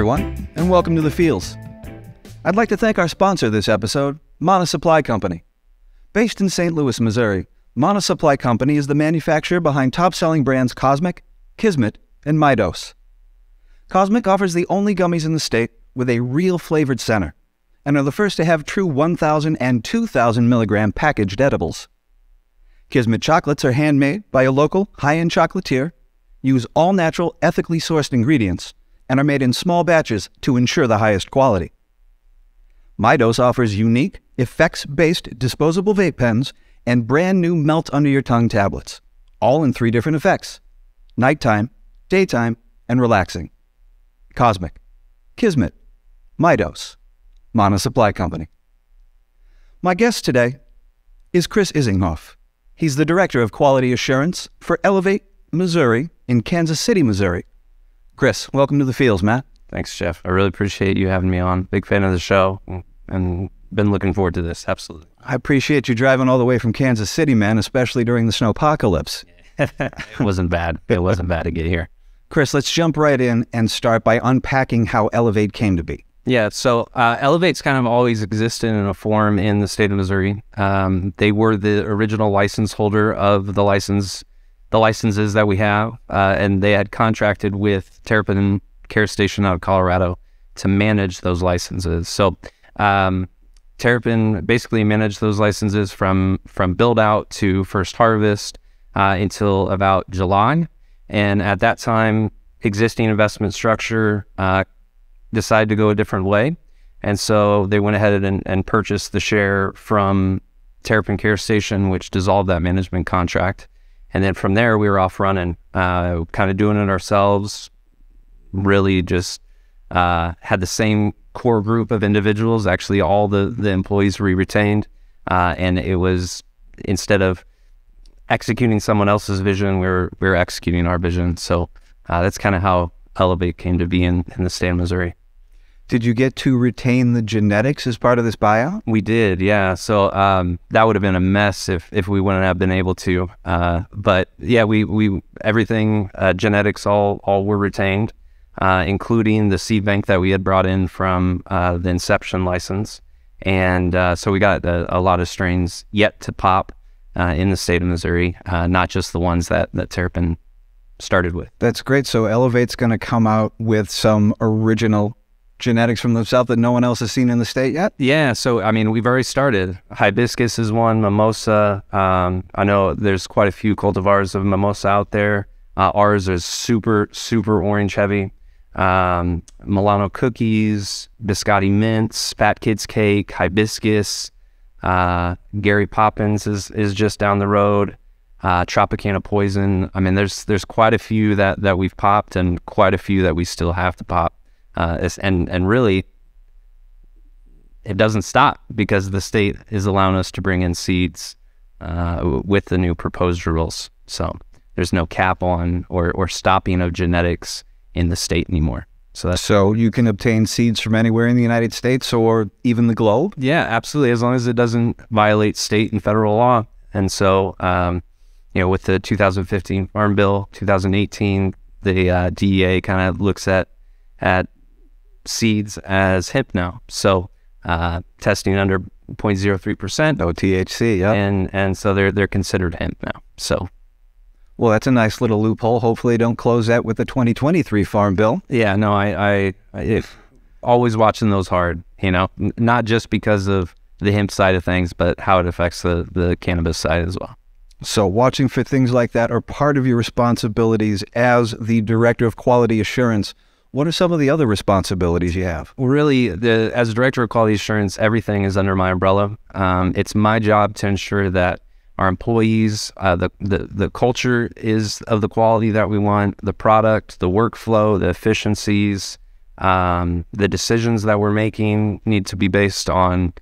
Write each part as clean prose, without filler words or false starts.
everyone, and welcome to The Fields. I'd like to thank our sponsor this episode, Mana Supply Company. Based in St. Louis, Missouri, Mana Supply Company is the manufacturer behind top-selling brands Cosmic, Kismet, and Midose. Cosmic offers the only gummies in the state with a real flavored center, and are the first to have true 1,000 and 2,000 milligram packaged edibles. Kismet chocolates are handmade by a local, high-end chocolatier, use all-natural, ethically sourced ingredients, and are made in small batches to ensure the highest quality. Midose offers unique, effects-based disposable vape pens and brand new melt-under-your-tongue tablets, all in 3 different effects: nighttime, daytime, and relaxing. Cosmic, Kismet, Midose, Mana Supply Company. My guest today is Chris Issinghoff. He's the Director of Quality Assurance for Elevate Missouri in Kansas City, Missouri. Chris, welcome to The Fields, Matt. Thanks, Jeff. I really appreciate you having me on. Big fan of the show and been looking forward to this. Absolutely. I appreciate you driving all the way from Kansas City, man, especially during the snowpocalypse. It wasn't bad. It wasn't bad to get here. Chris, let's jump right in and start by unpacking how Elevate came to be. Yeah, so Elevate's kind of always existed in a form in the state of Missouri. They were the original license holder of the licenses that we have, and they had contracted with Terrapin Care Station out of Colorado to manage those licenses. So Terrapin basically managed those licenses from build out to first harvest until about July. And at that time, existing investment structure decided to go a different way. And so they went ahead and purchased the share from Terrapin Care Station, which dissolved that management contract. And then from there, we were off running, kind of doing it ourselves, really just had the same core group of individuals. Actually, all the employees we retained. And it was, instead of executing someone else's vision, we were executing our vision. So that's kind of how Elevate came to be in the state of Missouri. Did you get to retain the genetics as part of this buyout? We did, yeah. So that would have been a mess if we wouldn't have been able to. But yeah, we everything, genetics all were retained, including the seed bank that we had brought in from the inception license. And so we got a lot of strains yet to pop in the state of Missouri, not just the ones that Terrapin started with. That's great. So Elevate's going to come out with some original genetics from themselves that no one else has seen in the state yet? Yeah, so I mean, we've already started. Hibiscus is one, mimosa. I know there's quite a few cultivars of mimosa out there. Ours is super orange heavy. Milano cookies, biscotti mints, Fat Kids cake, hibiscus. Gary Poppins is just down the road. Tropicana poison. I mean, there's quite a few that we've popped, and quite a few that we still have to pop. And really, it doesn't stop, because the state is allowing us to bring in seeds with the new proposed rules. So there's no cap on or stopping of genetics in the state anymore. So you can obtain seeds from anywhere in the United States or even the globe? Yeah, absolutely, as long as it doesn't violate state and federal law. And so, with the 2015 Farm Bill, 2018, the DEA kind of looks at seeds as hemp now. So testing under 0.03%. No THC, yeah. And so they're considered hemp now. So, well, that's a nice little loophole. Hopefully don't close that with the 2023 Farm Bill. Yeah, no, I always watching those hard, not just because of the hemp side of things, but how it affects the cannabis side as well. So watching for things like that are part of your responsibilities as the Director of Quality Assurance. What are some of the other responsibilities you have? Well, really, as Director of Quality Assurance, everything is under my umbrella. It's my job to ensure that our employees, the culture is of the quality that we want, the product, the workflow, the efficiencies, the decisions that we're making need to be based on,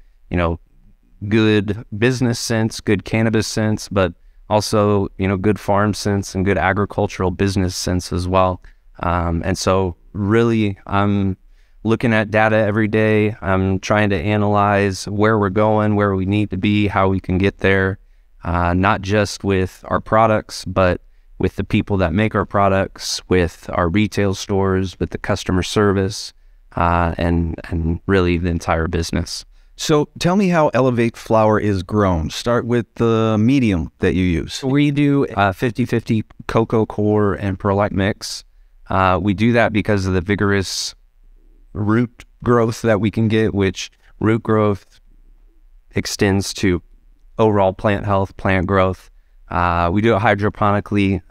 good business sense, good cannabis sense, but also, good farm sense and good agricultural business sense as well. And so really, I'm looking at data every day. I'm trying to analyze where we're going, where we need to be, how we can get there, not just with our products, but with the people that make our products, with our retail stores, with the customer service, and really the entire business. So tell me how Elevate flower is grown. Start with the medium that you use. We do 50-50 cocoa core and perlite mix. We do that because of the vigorous root growth that we can get, which root growth extends to overall plant health, plant growth. We do it hydroponically,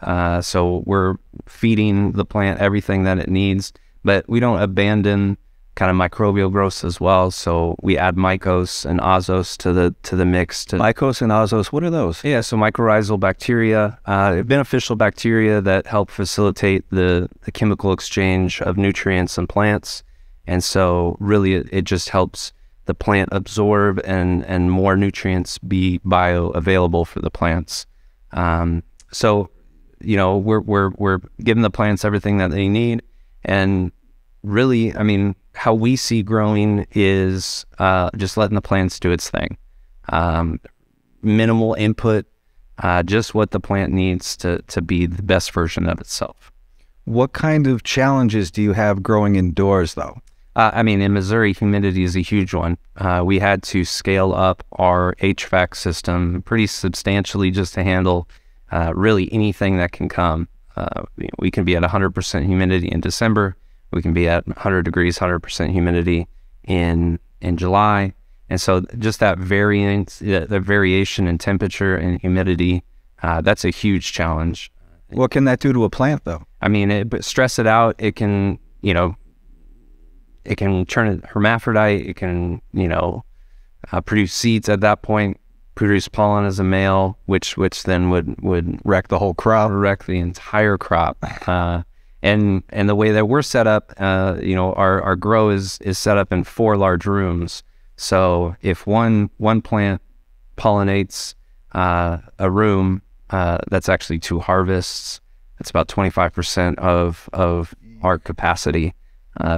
so we're feeding the plant everything that it needs, but we don't abandon kind of microbial growth as well. So we add mycos and azos to the mix. Mycos and azos, what are those? Yeah, so mycorrhizal bacteria, beneficial bacteria that help facilitate the chemical exchange of nutrients in plants. And so really it just helps the plant absorb and more nutrients be bioavailable for the plants. So, you know, we're giving the plants everything that they need. And really, I mean, how we see growing is just letting the plants do its thing. Minimal input, just what the plant needs to be the best version of itself. What kind of challenges do you have growing indoors, though? I mean, in Missouri, humidity is a huge one. We had to scale up our HVAC system pretty substantially just to handle really anything that can come. We can be at 100% humidity in December. We can be at 100 degrees, 100% humidity in July. And so just that variance, the variation in temperature and humidity, that's a huge challenge. What can that do to a plant, though? I mean, stress it out. It can, you know, it can turn it hermaphrodite. It can, you know, produce seeds at that point, produce pollen as a male, which then would wreck the whole crop, wreck the entire crop. And the way that we're set up, you know, our grow is set up in 4 large rooms. So if one plant pollinates a room, that's actually 2 harvests. That's about 25% of our capacity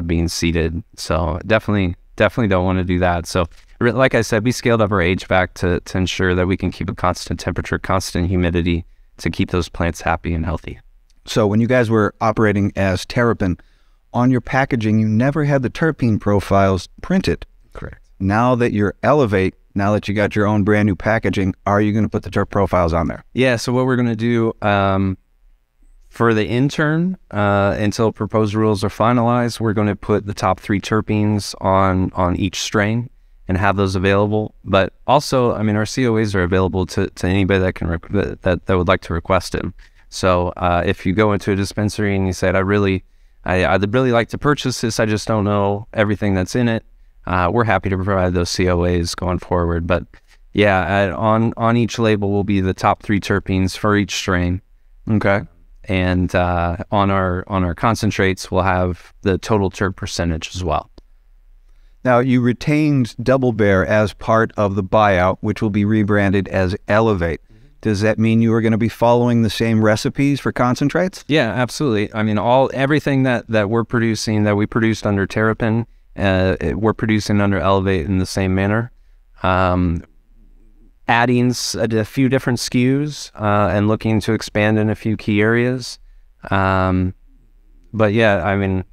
being seeded. So definitely don't want to do that. So like I said, we scaled up our HVAC to ensure that we can keep a constant temperature, constant humidity to keep those plants happy and healthy. So when you guys were operating as Terrapin, on your packaging, you never had the terpene profiles printed. Correct. Now that you're Elevate, now that you got your own brand new packaging, are you going to put the terp profiles on there? Yeah, so what we're going to do for the intern, until proposed rules are finalized, we're going to put the top 3 terpenes on each strain and have those available. But also, I mean, our COAs are available to anybody that can that would like to request them. So if you go into a dispensary and you said, I'd really like to purchase this, I just don't know everything that's in it, we're happy to provide those COAs going forward. But yeah, on each label will be the top 3 terpenes for each strain. Okay. And on our concentrates, we'll have the total terp percentage as well. Now, you retained Double Bear as part of the buyout, which will be rebranded as Elevate. Does that mean you are going to be following the same recipes for concentrates? Yeah, absolutely. I mean, everything that we're producing, that we produced under Terrapin, we're producing under Elevate in the same manner. Adding a few different SKUs and looking to expand in a few key areas. But yeah, I mean,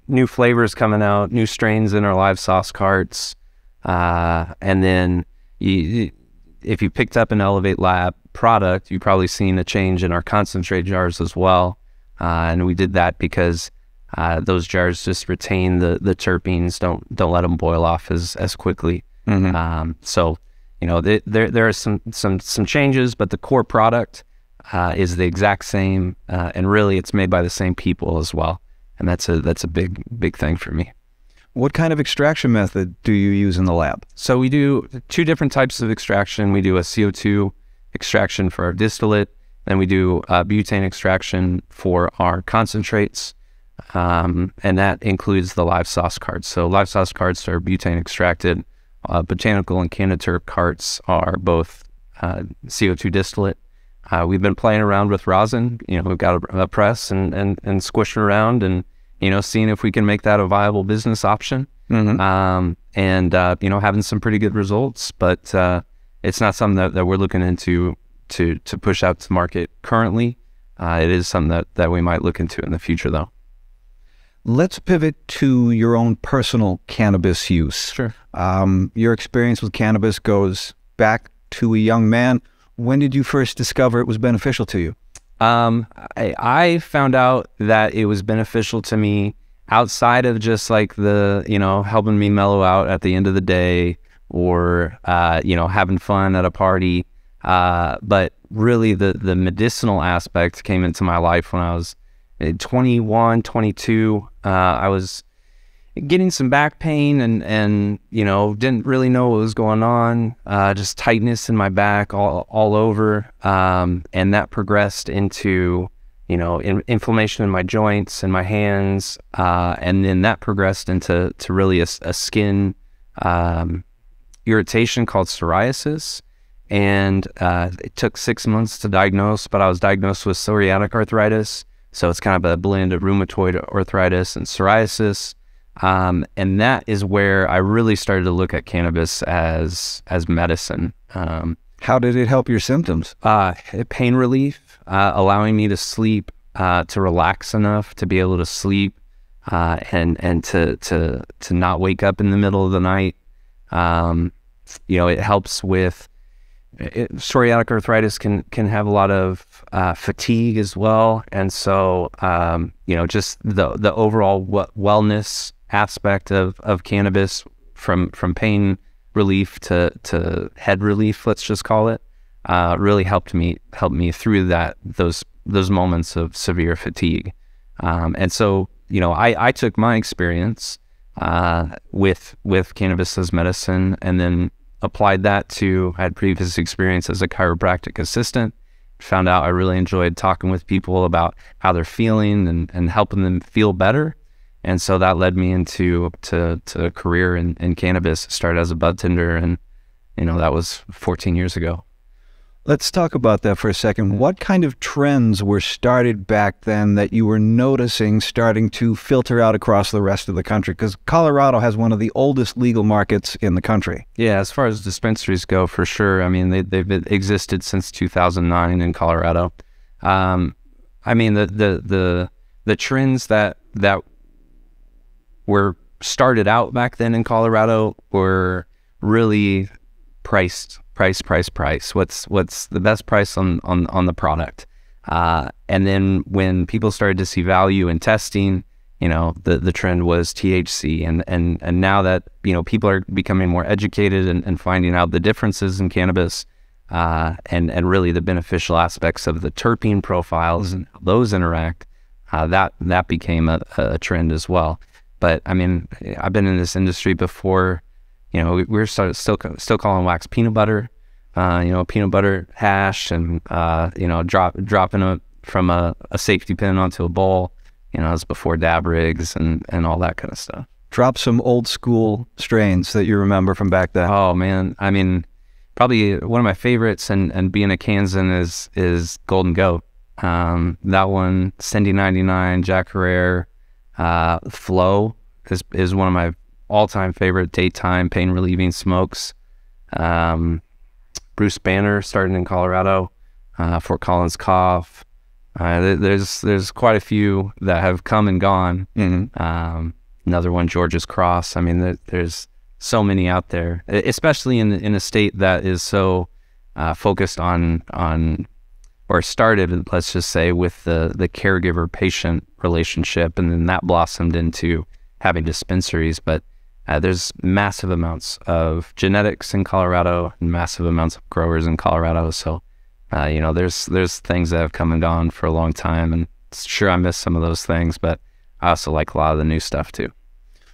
new flavors coming out, new strains in our live sauce carts. And then if you picked up an Elevate Lab product, you've probably seen a change in our concentrate jars as well. And we did that because those jars just retain the terpenes, don't let them boil off as quickly. Mm-hmm. So, you know, there are some changes, but the core product is the exact same, and really it's made by the same people as well. And that's a big thing for me. What kind of extraction method do you use in the lab? So we do 2 different types of extraction. We do a CO2 extraction for our distillate, then we do butane extraction for our concentrates, and that includes the live sauce carts. So live sauce carts are butane extracted. Botanical and Canaterp carts are both CO2 distillate. We've been playing around with rosin. You know, we've got a press and squishing around and, you know, seeing if we can make that a viable business option. Mm-hmm. You know, having some pretty good results, but it's not something that we're looking into to push out to market currently. It is something that we might look into in the future, though. Let's pivot to your own personal cannabis use. Sure. Your experience with cannabis goes back to a young man. When did you first discover it was beneficial to you? I found out that it was beneficial to me outside of just like the, helping me mellow out at the end of the day, or, having fun at a party. But really the medicinal aspect came into my life when I was 21, 22. I was getting some back pain and didn't really know what was going on, just tightness in my back all over. And that progressed into, inflammation in my joints and my hands. And then that progressed into really a skin irritation called psoriasis. And it took 6 months to diagnose, but I was diagnosed with psoriatic arthritis. So it's kind of a blend of rheumatoid arthritis and psoriasis. And that is where I really started to look at cannabis as medicine. How did it help your symptoms? Pain relief, allowing me to sleep, to relax enough to be able to sleep, and to not wake up in the middle of the night. It helps with psoriatic arthritis can have a lot of fatigue as well, and so just the overall wellness aspect of cannabis, from pain relief to head relief, let's just call it, really helped me through those moments of severe fatigue. And so I took my experience with cannabis as medicine, and then applied that to, I had previous experience as a chiropractic assistant, found out I really enjoyed talking with people about how they're feeling and helping them feel better. And so that led me into a career in cannabis. Started as a bud tender, and that was 14 years ago. Let's talk about that for a second. What kind of trends were started back then that you were noticing starting to filter out across the rest of the country? Because Colorado has one of the oldest legal markets in the country. Yeah, as far as dispensaries go, for sure. I mean, they've existed since 2009 in Colorado. I mean, the trends that were started out back then in Colorado were really price. What's the best price on the product? And then when people started to see value in testing, the trend was THC. And now that, people are becoming more educated and finding out the differences in cannabis, and really the beneficial aspects of the terpene profiles and how those interact, that became a trend as well. But I mean, I've been in this industry before. We're still calling wax peanut butter, peanut butter hash, and dropping it from a safety pin onto a bowl. It was before dab rigs and all that kind of stuff. Drop some old school strains that you remember from back then. Oh man, I mean, probably one of my favorites, and being a Kansan is Golden Goat. That one, Cindy 99, Jack Herrera, Flow is one of my all-time favorite daytime pain relieving smokes. Bruce Banner, starting in Colorado, Fort Collins Cough. There's quite a few that have come and gone. Mm-hmm. Another one, George's Cross. I mean, there's so many out there, especially in a state that is so focused on or started, let's just say, with the caregiver-patient relationship, and then that blossomed into having dispensaries. But there's massive amounts of genetics in Colorado and massive amounts of growers in Colorado. So, there's things that have come and gone for a long time, and sure, I miss some of those things, but I also like a lot of the new stuff too.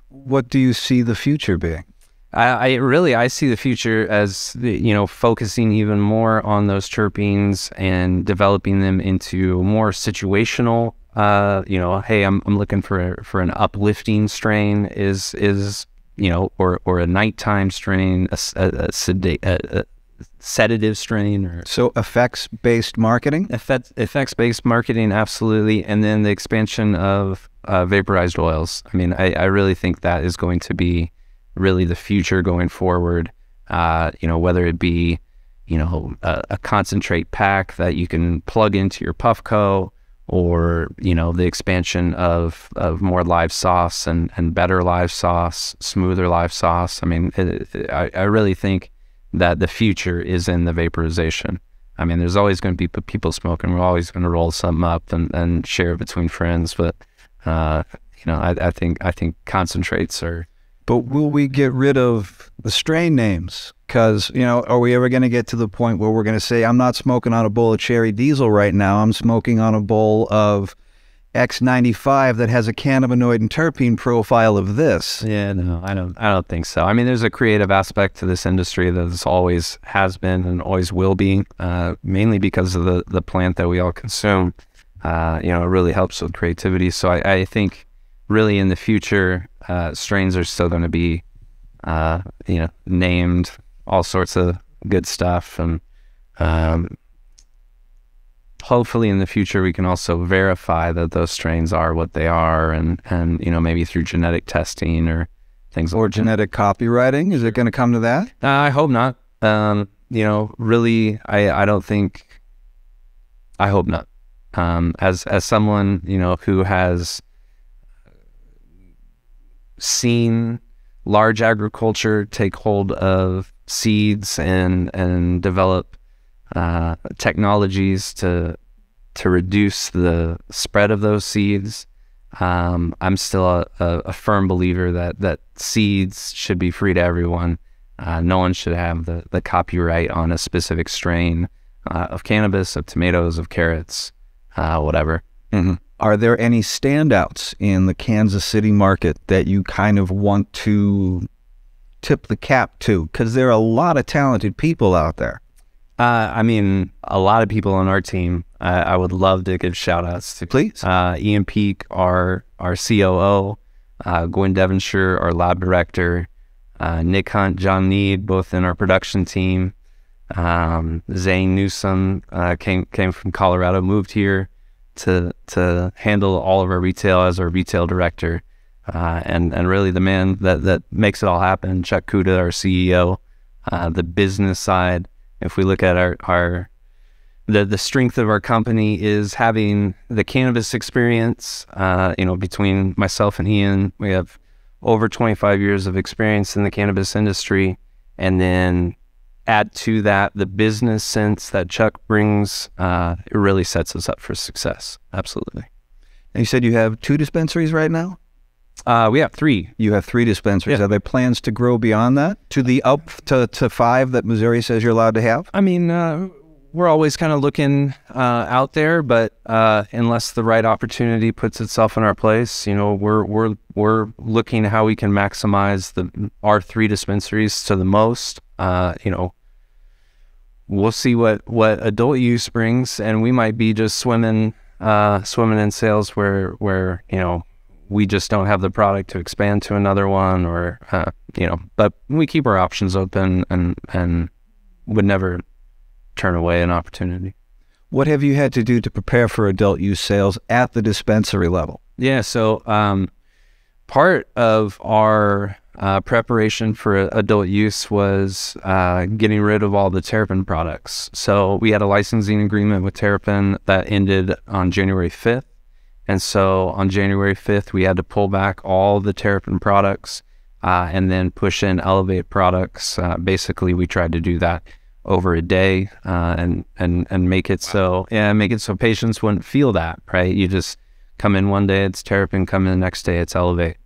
What do you see the future being? I see the future as, focusing even more on those terpenes and developing them into more situational. Hey, I'm looking for an uplifting strain or a nighttime strain, a sedative strain. Or so effects-based marketing? Effects-based marketing, absolutely. And then the expansion of vaporized oils. I mean, I really think that is going to be really the future going forward. Whether it be, a concentrate pack that you can plug into your Puffco, or the expansion of more live sauce and better live sauce, smoother live sauce. I mean, I really think that the future is in the vaporization. I mean, there's always going to be people smoking. We're always going to roll something up and share it between friends. But I think concentrates are. But will we get rid of the strain names? Because, are we ever going to get to the point where we're going to say, I'm not smoking on a bowl of cherry diesel right now, I'm smoking on a bowl of X95 that has a cannabinoid and terpene profile of this? Yeah, no, I don't think so. I mean, there's a creative aspect to this industry that this always has been and always will be, mainly because of the plant that we all consume. It really helps with creativity. So I think really in the future, strains are still going to be, named all sorts of good stuff. And hopefully in the future, we can also verify that those strains are what they are, and maybe through genetic testing or things like that. Or genetic copywriting. Is it going to come to that? I hope not. Really, I don't think, I hope not. As someone, who has seen large agriculture take hold of seeds and develop technologies to reduce the spread of those seeds, I'm still a firm believer that seeds should be free to everyone. No one should have the copyright on a specific strain of cannabis, of tomatoes, of carrots, whatever. Mm-hmm. Are there any standouts in the Kansas City market that you kind of want to tip the cap to? Because there are a lot of talented people out there. I mean, a lot of people on our team, I would love to give shout outs to. Please. Ian Peak, our COO, Gwen Devonshire, our lab director, Nick Hunt, John Need, both in our production team. Zane Newsom came from Colorado, moved here to handle all of our retail as our retail director, and really the man that makes it all happen. Chuck Kuda, our CEO, the business side. If we look at the strength of our company is having the cannabis experience. Between myself and Ian, we have over 25 years of experience in the cannabis industry, and then add to that the business sense that Chuck brings. It really sets us up for success. Absolutely. And you said you have 2 dispensaries right now? We have 3. You have 3 dispensaries. Yeah. Are there plans to grow beyond that, to the up to 5 that Missouri says you're allowed to have? I mean, we're always kind of looking out there, but unless the right opportunity puts itself in our place, we're looking at how we can maximize our 3 dispensaries to the most. We'll see what adult use brings, and we might be just swimming in sales where we just don't have the product to expand to another one, or but we keep our options open and would never turn away an opportunity. What have you had to do to prepare for adult use sales at the dispensary level? Yeah, so part of our preparation for adult use was getting rid of all the Terrapin products. So we had a licensing agreement with Terrapin that ended on January 5th. And so on January 5th, we had to pull back all the Terrapin products and then push in Elevate products. Basically, we tried to do that over a day and make it so patients wouldn't feel that, right? You just come in one day, it's Terrapin, come in the next day, it's Elevate.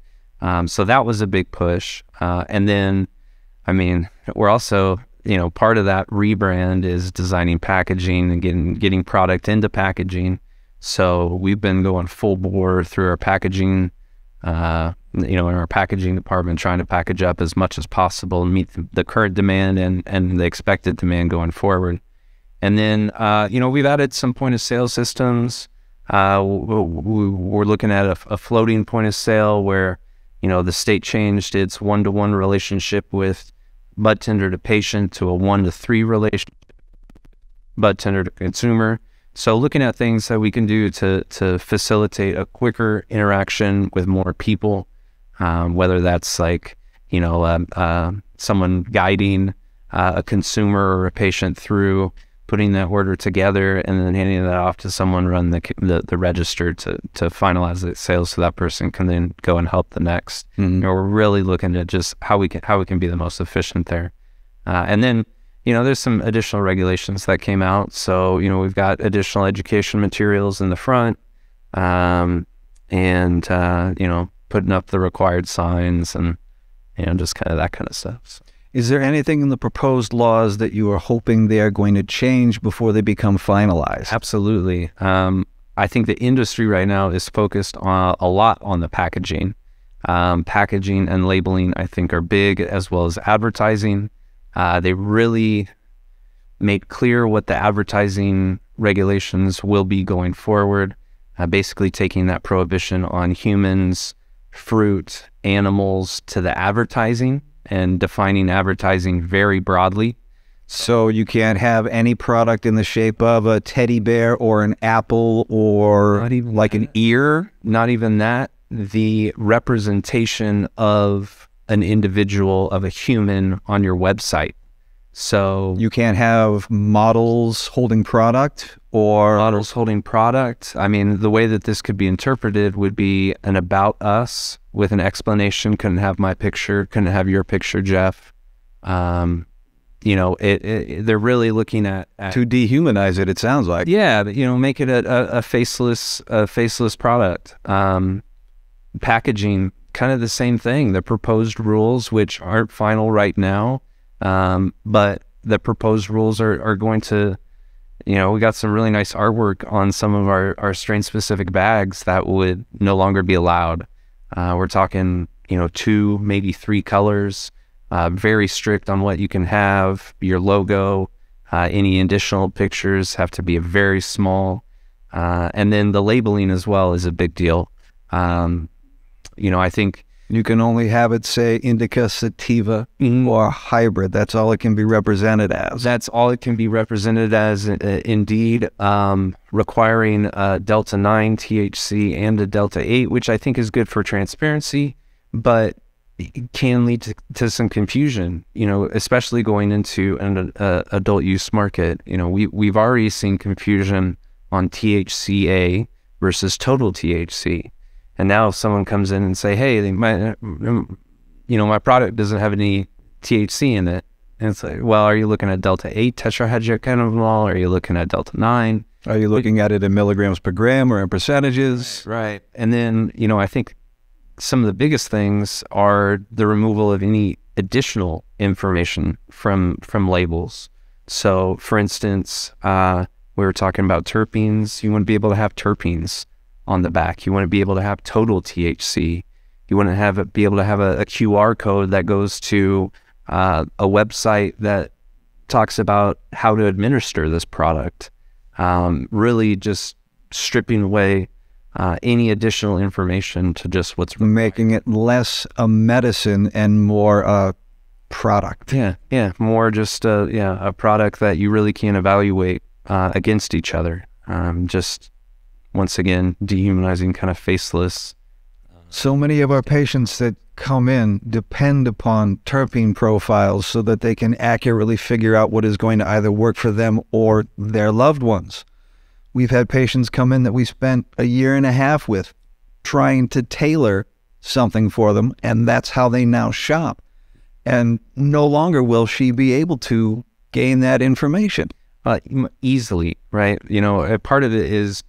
So that was a big push. And then, I mean, we're also, part of that rebrand is designing packaging and getting product into packaging. So we've been going full bore through our packaging, in our packaging department, trying to package up as much as possible and meet the current demand and the expected demand going forward. And then, we've added some point of sale systems. We're looking at a floating point of sale where, the state changed its 1-to-1 relationship with bud tender to patient to a 1-to-3 relationship, bud tender to consumer. So looking at things that we can do to facilitate a quicker interaction with more people, whether that's like, someone guiding a consumer or a patient through putting that order together and then handing that off to someone run the register to finalize the sale, so that person can then go and help the next. We're really looking at just how we can be the most efficient there. And then, there's some additional regulations that came out. So, we've got additional education materials in the front, and putting up the required signs and, just kind of that kind of stuff. So. Is there anything in the proposed laws that you are hoping they are going to change before they become finalized? Absolutely. I think the industry right now is focused on a lot on the packaging. Packaging and labeling, I think, are big, as well as advertising. They really make clear what the advertising regulations will be going forward, basically taking that prohibition on humans, fruit, animals to the advertising, and defining advertising very broadly. So you can't have any product in the shape of a teddy bear or an apple or not even like an ear? Not even that. The representation of an individual, of a human on your website. So you can't have models holding product or... Models holding product. I mean, the way that this could be interpreted would be an about us with an explanation. Couldn't have my picture, couldn't have your picture, Jeff. They're really looking at to dehumanize it, it sounds like. Yeah, make it a faceless product. Packaging, kind of the same thing. The proposed rules, which aren't final right now, but the proposed rules are going to, we got some really nice artwork on some of our strain-specific bags that would no longer be allowed. We're talking, 2, maybe 3 colors, very strict on what you can have. Your logo, any additional pictures have to be very small. And then the labeling as well is a big deal. I think you can only have it say indica, sativa, or hybrid. That's all it can be represented as. That's all it can be represented as, indeed. Requiring Delta 9 THC and a Delta 8, which I think is good for transparency, but it can lead to some confusion, especially going into an adult use market. We've already seen confusion on THCA versus total THC. And now if someone comes in and say, hey, my product doesn't have any THC in it. And it's like, well, are you looking at Delta 8 tetrahydrocannabinol? Are you looking at Delta 9? Are you looking at it in milligrams per gram or in percentages? Right. And then, I think some of the biggest things are the removal of any additional information from labels. So, for instance, we were talking about terpenes. You want to be able to have terpenes on the back. You want to be able to have total THC. You want to be able to have a QR code that goes to a website that talks about how to administer this product. Really just stripping away any additional information to just what's required. Making it less a medicine and more a product. Yeah, more just a product that you really can't evaluate against each other. Just once again, dehumanizing, kind of faceless. So many of our patients that come in depend upon terpene profiles so that they can accurately figure out what is going to either work for them or their loved ones. We've had patients come in that we spent 1.5 years with trying to tailor something for them, and that's how they now shop. And no longer will she be able to gain that information. Easily, right? Part of it is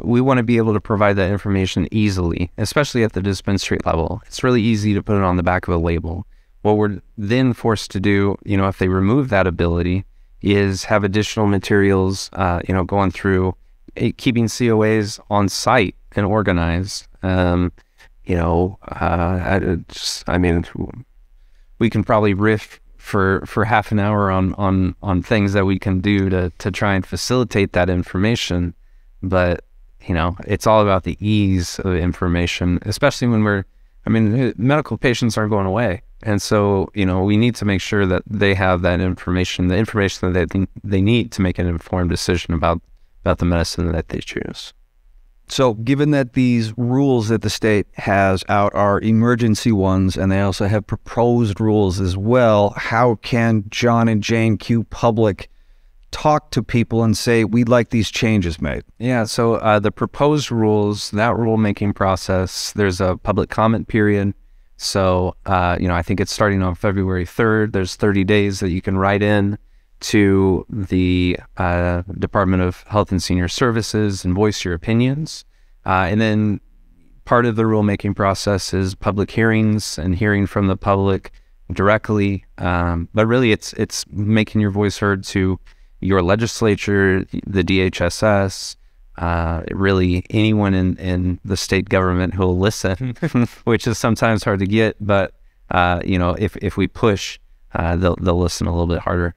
we want to be able to provide that information easily, especially at the dispensary level. It's really easy to put it on the back of a label. What we're then forced to do, if they remove that ability, is have additional materials, going through, keeping COAs on site and organized. We can probably riff for half an hour on things that we can do to try and facilitate that information, but it's all about the ease of information, especially when medical patients aren't going away. And so, we need to make sure that they have that information, the information that they need to make an informed decision about the medicine that they choose. So given that these rules that the state has out are emergency ones, and they also have proposed rules as well, how can John and Jane Q Public talk to people and say, we'd like these changes made? Yeah, so the proposed rules, that rulemaking process, there's a public comment period. So, I think it's starting on February 3rd. There's 30 days that you can write in to the Department of Health and Senior Services and voice your opinions. And then part of the rulemaking process is public hearings and hearing from the public directly. But really, it's making your voice heard to your legislature, the DHSS, really anyone in the state government who will listen, which is sometimes hard to get. But, if we push, they'll listen a little bit harder.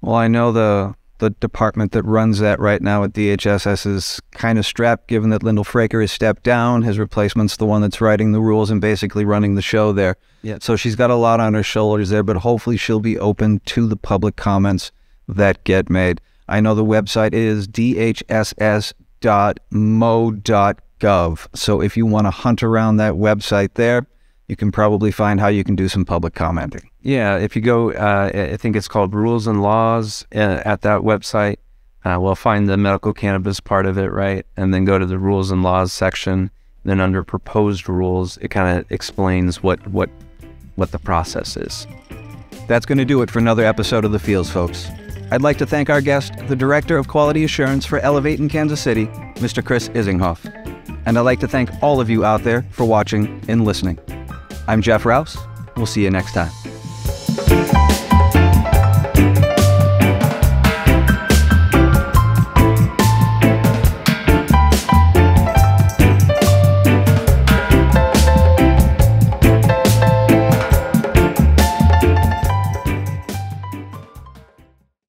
Well, I know the department that runs that right now at DHSS is kind of strapped, given that Lyndall Fraker has stepped down. His replacement's the one that's writing the rules and basically running the show there. Yeah. So she's got a lot on her shoulders there, but hopefully she'll be open to the public comments that get made. I know the website is dhss.mo.gov. So if you want to hunt around that website there, you can probably find how you can do some public commenting. Yeah, if you go, I think it's called Rules and Laws at that website. We'll find the medical cannabis part of it, right? And then go to the Rules and Laws section. Then under Proposed Rules, it kind of explains what the process is. That's going to do it for another episode of The Fields, folks. I'd like to thank our guest, the Director of Quality Assurance for Elevate in Kansas City, Mr. Chris Issinghoff. And I'd like to thank all of you out there for watching and listening. I'm Jeff Rouse. We'll see you next time.